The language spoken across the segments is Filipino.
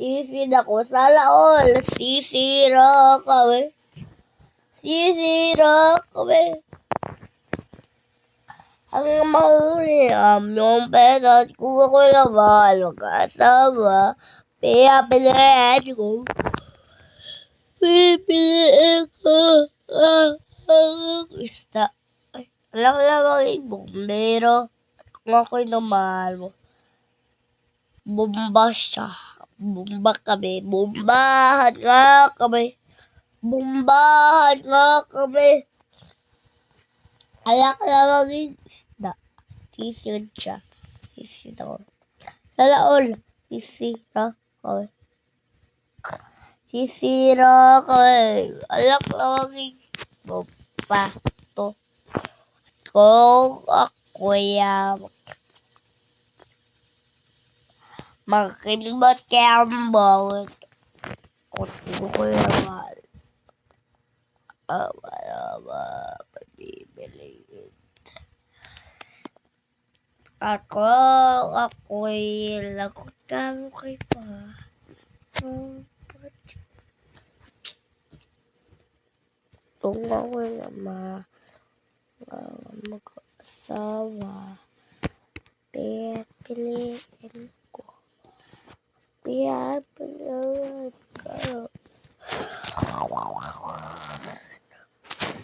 Sisid ako sa laol. Sisira kami. Sisira kami. Ang mahuli yung pedas kung ako naman mag-asawa. Piliin ko. Pipiliin ko ang isda. Alam ko naman yung bombero. Kung ako'y naman mo. Bomba siya. Bomba kami. Bombahan nga kami. Bombahan nga kami. Alam ko naman yung isda. Sisid siya. Sisid ako. Sa laol. Sisira kami. Sisira kami. Alam ko naman yung bomba. To. Kung ako'y magkilibat kaya ang bawat. Kung ako'y naman. Pagbibiliin. Ako'y lagot ka mo kay pa. Kung ako'y naman mag-asawa. Pipiliin ko. Pipiliin ko.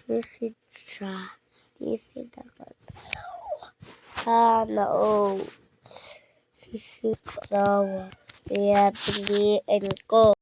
Sisid siya. Sisid ako. Sana Sisid ako. Pipiliin ko.